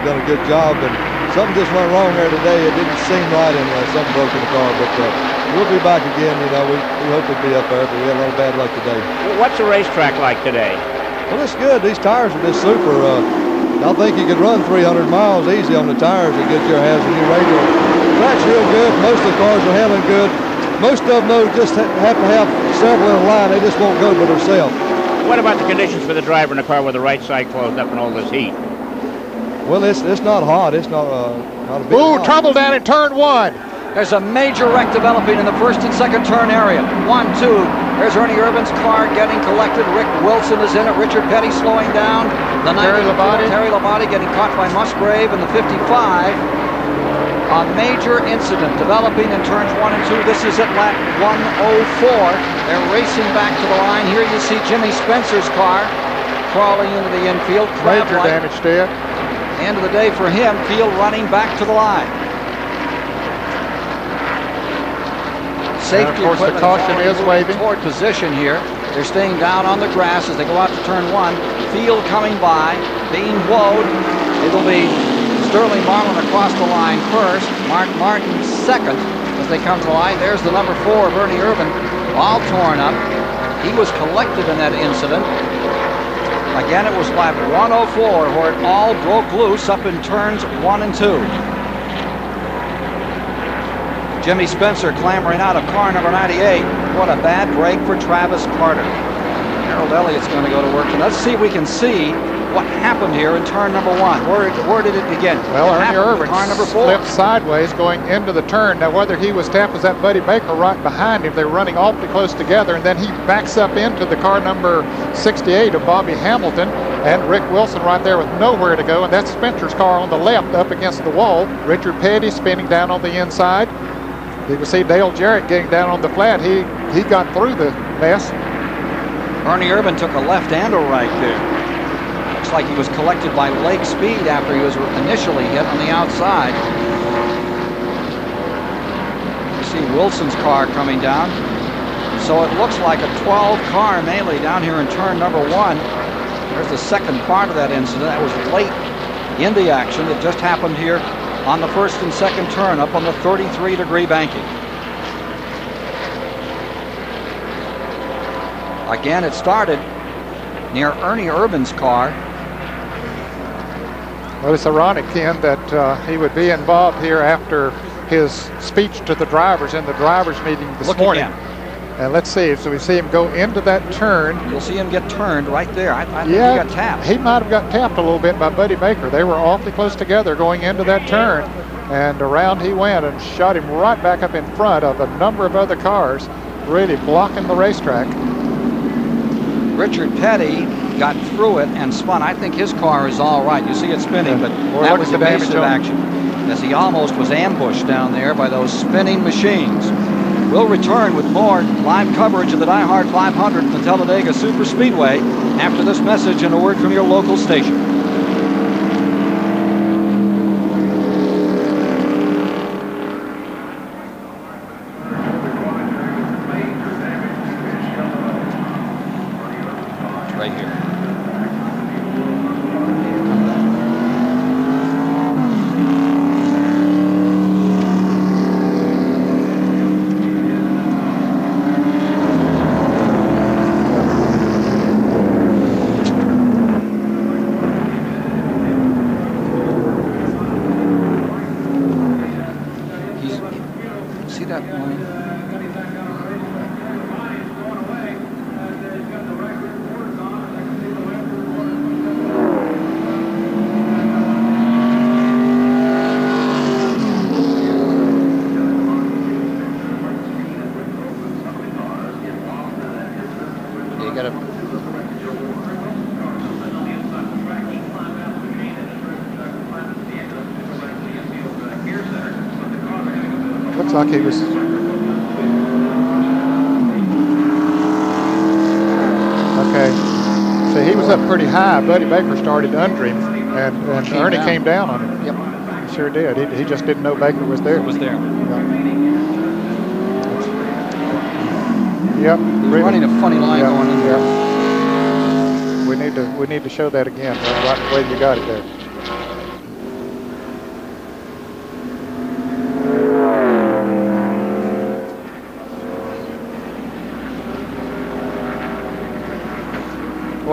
done a good job. And something just went wrong there today. It didn't seem right, and something broke in the car. But we'll be back again. You know, we hope we'll be up there, but we had a lot of bad luck today. Well, what's the racetrack like today? Well, it's good. These tires are just super. I think you could run 300 miles easy on the tires and get your hands a new radio. The track's real good. Most of the cars are handling good. Most of them, though, just have to have several in a line. They just won't go by themselves. What about the conditions for the driver in the car with the right side closed up and all this heat? Well, it's not hot. It's not a big Ooh, hot. trouble down in turn 1. There's a major wreck developing in the first and second turn area. 1, 2. There's Ernie Irvan's car getting collected. Rick Wilson is in it. Richard Petty slowing down. The Terry Labonte getting caught by Musgrave in the 55. A major incident developing in turns 1 and 2. This is at lap 104. They're racing back to the line. Here you see Jimmy Spencer's car crawling into the infield. Major damage there. End of the day for him. Field running back to the line. Safety, of course, the caution is waving toward position here. They're staying down on the grass as they go out to turn 1. Field coming by, being woed. It'll be Sterling Marlin across the line first. Mark Martin second as they come to the line. There's the number 4 of Ernie Irvan, all torn up. He was collected in that incident. Again, it was lap 104 where it all broke loose up in turns 1 and 2. Jimmy Spencer clambering out of car number 98. What a bad break for Travis Carter. Harold Elliott's going to go to work. And let's see if we can see what happened here in turn number 1. Where did it begin? Well, Ernie Irvan slipped sideways going into the turn. Now, whether he was tapped was that Buddy Baker right behind him. They were running awfully close together, and then he backs up into the car number 68 of Bobby Hamilton, and Rick Wilson right there with nowhere to go, and that's Spencer's car on the left up against the wall. Richard Petty spinning down on the inside. You can see Dale Jarrett getting down on the flat. He got through the mess. Ernie Irvan took a left and a right there. Looks like he was collected by Lake Speed after he was initially hit on the outside. You see Wilson's car coming down. So it looks like a 12-car melee down here in turn number 1. There's the second part of that incident. That was late in the action. It just happened here on the first and second turn up on the 33-degree banking. Again, it started near Ernie Irvan's car. Well, it's ironic, Ken, that he would be involved here after his speech to the drivers in the drivers meeting this morning. Again. And let's see, so we see him go into that turn. You'll see him get turned right there. I think he got tapped. He might have got tapped a little bit by Buddy Baker. They were awfully close together going into that turn. And around he went and shot him right back up in front of a number of other cars, really blocking the racetrack. Richard Petty got through it and spun. I think his car is all right. You see it spinning, but that was evasive action as he almost was ambushed down there by those spinning machines. We'll return with more live coverage of the Diehard 500 from the Talladega Super Speedway after this message and a word from your local station. Right here. See that line? You gotta. Looks like he was. Okay. So he was up pretty high. Buddy Baker started under him, and Ernie came down on him. Yep. He sure did. He just didn't know Baker was there. It was there. Yep. He was running a funny line going in there. We need to show that again, right the way you got it there.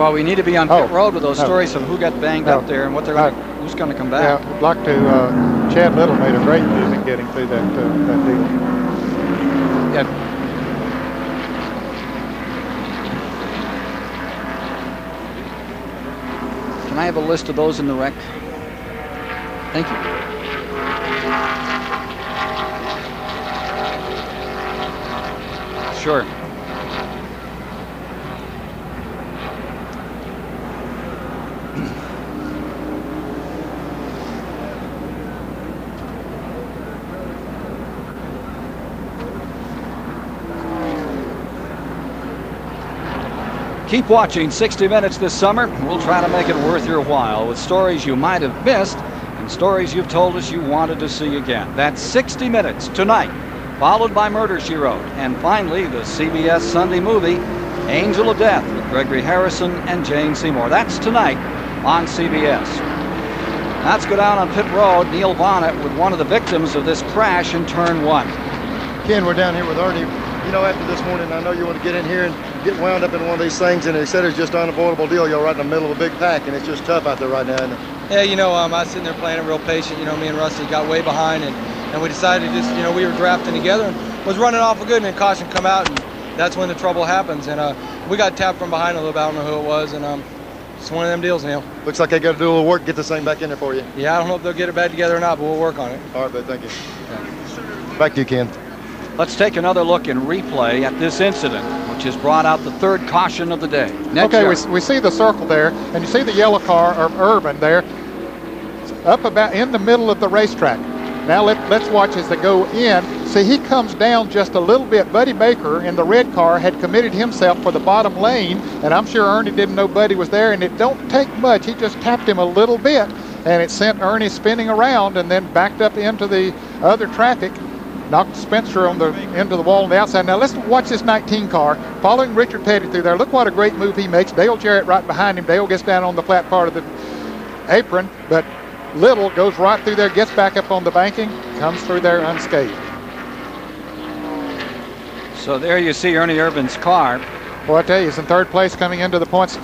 Well, we need to be on pit road with those stories of who got banged up there and what they're who's going to come back. Yeah, I'd like to. Chad Little made a great move in getting through that deal. Yeah. Can I have a list of those in the wreck? Thank you. Sure. Keep watching 60 Minutes this summer. We'll try to make it worth your while with stories you might have missed and stories you've told us you wanted to see again. That's 60 Minutes tonight, followed by Murder, She Wrote, and finally the CBS Sunday movie, Angel of Death, with Gregory Harrison and Jane Seymour. That's tonight on CBS. Let's go down on pit road. Neil Bonnet with one of the victims of this crash in turn 1. Ken, we're down here with Ernie. You know, after this morning, I know you want to get in here and get wound up in one of these things, and he said it's just an unavoidable deal. You're right in the middle of a big pack, and it's just tough out there right now, isn't it? Yeah, you know, I was sitting there playing it real patient. You know, me and Rusty got way behind, and we decided to just, you know, we were drafting together and was running awful good, and then caution come out, and that's when the trouble happens. And we got tapped from behind a little bit. I don't know who it was, and it's one of them deals, Neil. Looks like they got to do a little work to get this thing back in there for you. Yeah, I don't know if they'll get it back together or not, but we'll work on it. All right, bud, thank you. Yeah. Back to you, Ken. Let's take another look in replay at this incident, which has brought out the third caution of the day. Next okay, we see the circle there, and you see the yellow car of Irvan there, up about in the middle of the racetrack. Now let's watch as they go in. See, he comes down just a little bit. Buddy Baker in the red car had committed himself for the bottom lane, and I'm sure Ernie didn't know Buddy was there, and it don't take much. He just tapped him a little bit, and it sent Ernie spinning around and then backed up into the other traffic. Knocked Spencer on the end of the wall on the outside. Now let's watch this 19 car following Richard Petty through there. Look what a great move he makes. Dale Jarrett right behind him. Dale gets down on the flat part of the apron, but Little goes right through there, gets back up on the banking, comes through there unscathed. So there you see Ernie Irvan's car. Well, I tell you, he's in third place coming into the points.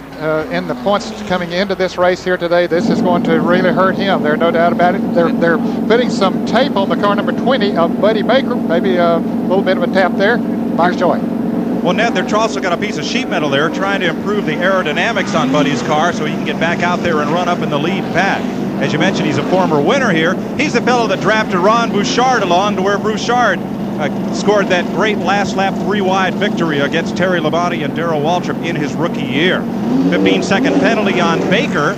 Coming into this race here today. This is going to really hurt him. There's no doubt about it. They're putting some tape on the car number 20 of Buddy Baker. Maybe a little bit of a tap there. Mike's Joy. Well, Ned, they're also got a piece of sheet metal there trying to improve the aerodynamics on Buddy's car so he can get back out there and run up in the lead pack. As you mentioned, he's a former winner here. He's the fellow that drafted Ron Bouchard along to where Bouchard scored that great last lap 3-wide victory against Terry Labonte and Darrell Waltrip in his rookie year. 15-second penalty on Baker.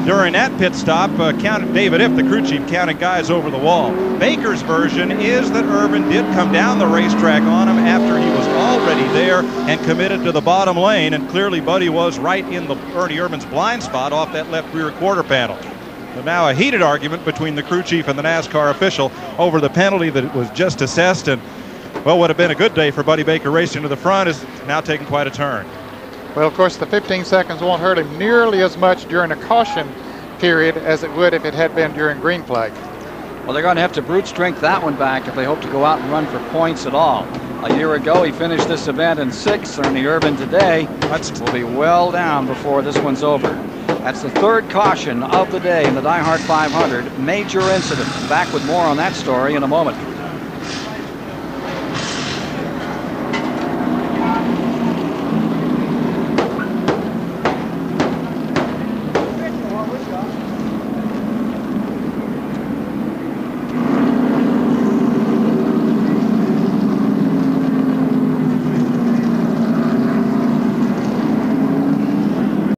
During that pit stop, counted David If, the crew chief, counted guys over the wall. Baker's version is that Irvan did come down the racetrack on him after he was already there and committed to the bottom lane, and clearly Buddy was right in the Ernie Irvan's blind spot off that left rear quarter panel. So now a heated argument between the crew chief and the NASCAR official over the penalty that was just assessed, and well, would have been a good day for Buddy Baker racing to the front is now taking quite a turn. Well, of course, the 15 seconds won't hurt him nearly as much during a caution period as it would if it had been during green flag. Well, they're going to have to brute strength that one back if they hope to go out and run for points at all. A year ago, he finished this event in 6th. Ernie Irvan today will be well down before this one's over. That's the third caution of the day in the Diehard 500. Major incident. Back with more on that story in a moment.